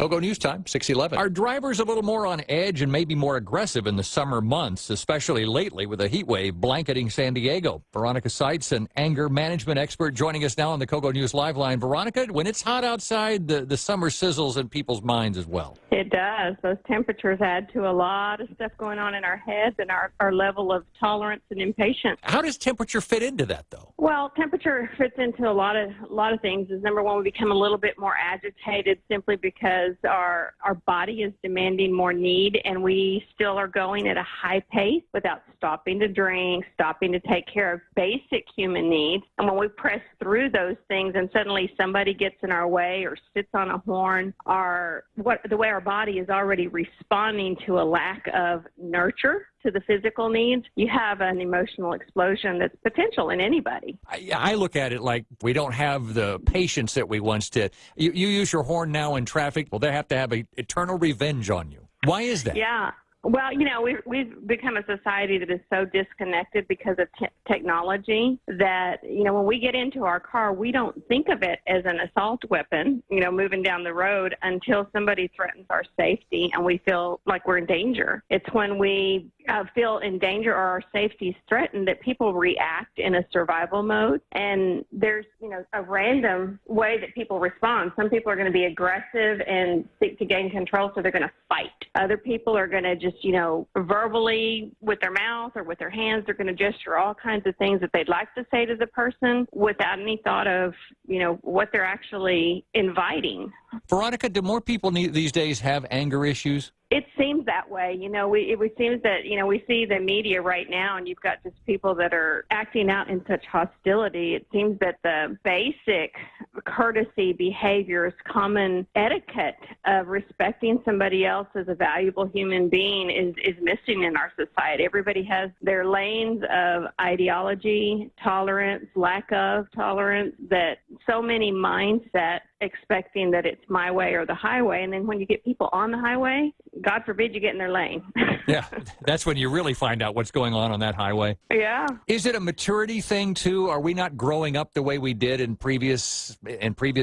Kogo News Time, 6:11. Are drivers a little more on edge and maybe more aggressive in the summer months, especially lately with a heat wave blanketing San Diego? Veronica Sites, an anger management expert, joining us now on the Kogo News Live line. Veronica, when it's hot outside, the summer sizzles in people's minds as well. It does. Those temperatures add to a lot of stuff going on in our heads and our level of tolerance and impatience. How does temperature fit into that, though? Well, temperature fits into a lot of things. Is number one, we become a little bit more agitated simply because our body is demanding more need, and we still are going at a high pace without stopping to drink, stopping to take care of basic human needs. And when we press through those things and suddenly somebody gets in our way or sits on a horn, the way our body is already responding to a lack of nurture to the physical needs, you have an emotional explosion that's potential in anybody. I look at it like we don't have the patience that we once did. You use your horn now in traffic, well, they have to have an eternal revenge on you. Why is that? Yeah. Well, we've become a society that is so disconnected because of technology that, when we get into our car, we don't think of it as an assault weapon, moving down the road until somebody threatens our safety and we feel like we're in danger. It's when we feel in danger or our safety is threatened that people react in a survival mode. And there's, a random way that people respond. Some people are going to be aggressive and seek to gain control, so they're going to fight. Other people are going to just, verbally with their mouth or with their hands, they're going to gesture all kinds of things that they'd like to say to the person without any thought of, what they're actually inviting. Veronica, do more people these days have anger issues? It seems that way. It seems that, we see the media right now and you've got just people that are acting out in such hostility. It seems that the basic courtesy behaviors, common etiquette of respecting somebody else as a valuable human being is missing in our society. Everybody has their lanes of ideology, tolerance, lack of tolerance, that so many mindsets expecting that it's my way or the highway. And then when you get people on the highway, God forbid you get in their lane. Yeah, that's when you really find out what's going on that highway. Yeah. Is it a maturity thing, too? Are we not growing up the way we did in previous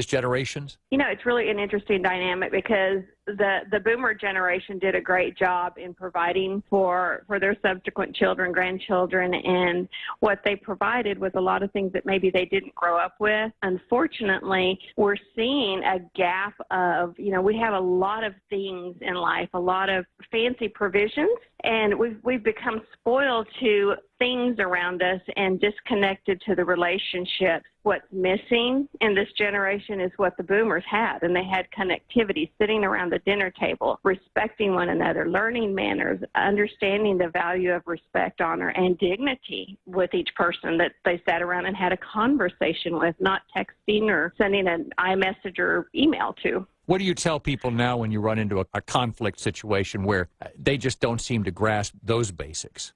generations? It's really an interesting dynamic because the boomer generation did a great job in providing for their subsequent children, grandchildren, and what they provided was a lot of things that maybe they didn't grow up with. Unfortunately, we're seeing a gap of, we have a lot of things in life, a lot of fancy provisions, and we've become spoiled to things around us and disconnected to the relationships. What's missing in this generation is what the boomers had, and they had connectivity, sitting around the dinner table, respecting one another, learning manners, understanding the value of respect, honor, and dignity with each person that they sat around and had a conversation with, not texting or sending an iMessage or email to. What do you tell people now when you run into a conflict situation where they just don't seem to grasp those basics?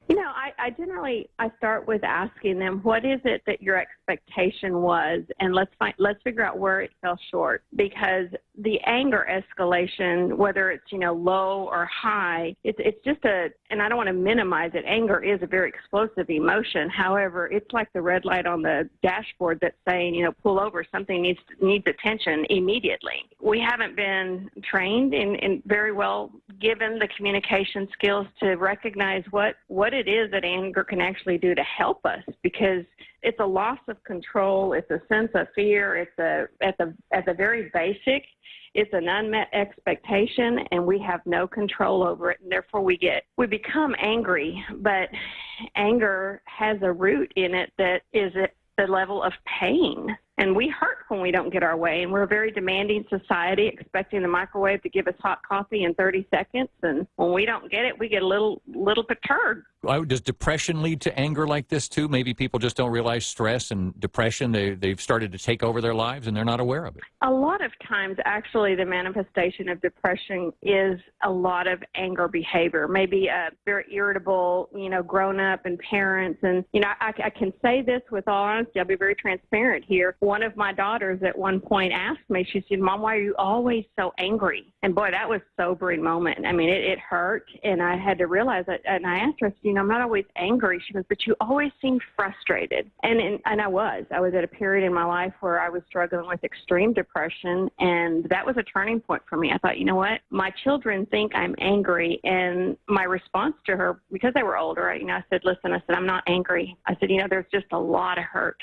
I start with asking them, what is it that your expectation was? And let's figure out where it fell short. Because the anger escalation, whether it's, low or high, it's just and I don't want to minimize it. Anger is a very explosive emotion. However, it's like the red light on the dashboard that's saying, pull over, something needs attention immediately. We haven't been trained in very well given the communication skills to recognize what it is that anger can actually do to help us, because it's a loss of control. It's a sense of fear. It's at the very basic, it's an unmet expectation, and we have no control over it, and therefore we become angry. But anger has a root in it that is at the level of pain. And we hurt when we don't get our way, and we're a very demanding society, expecting the microwave to give us hot coffee in 30 seconds. And when we don't get it, we get a little perturbed. Does depression lead to anger like this, too? Maybe people just don't realize stress and depression, they've started to take over their lives, and they're not aware of it. A lot of times, actually, the manifestation of depression is a lot of anger behavior, maybe very irritable, grown-up and parents. And, I can say this with all honesty. I'll be very transparent here. one of my daughters at one point asked me, she said, "Mom, why are you always so angry?" And boy, that was a sobering moment. I mean, it hurt, and I had to realize it. And I asked her, I'm not always angry. She goes, "But you always seem frustrated." And I was. I was at a period in my life where I was struggling with extreme depression, and that was a turning point for me. I thought, you know what? My children think I'm angry, and my response to her, because they were older, I said, "Listen," I said, "I'm not angry." I said, "There's just a lot of hurt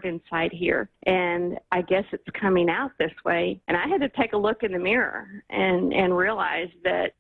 inside here, and I guess it's coming out this way." And I had to take a look in the mirror and realize that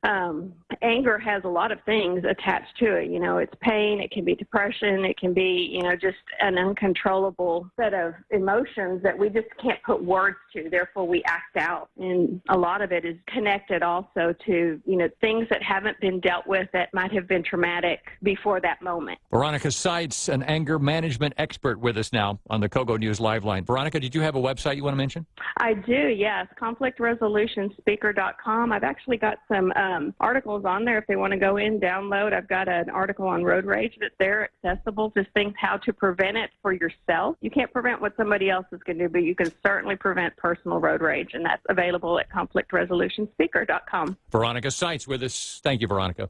anger has a lot of things attached to it. It's pain, it can be depression, it can be, just an uncontrollable set of emotions that we just can't put words to. Therefore, we act out. And a lot of it is connected also to, things that haven't been dealt with that might have been traumatic before that moment. Veronica Sites, an anger management expert, with us now on the KOGO News Live Line. Veronica, did you have a website you want to mention? I do, yes. ConflictResolutionSpeaker.com. I've actually got some articles on there if they want to go in, download. I've got an article on road rage that's there, accessible, just things how to prevent it for yourself. You can't prevent what somebody else is going to do, but you can certainly prevent personal road rage, and that's available at ConflictResolutionSpeaker.com. Veronica Sites with us. Thank you, Veronica.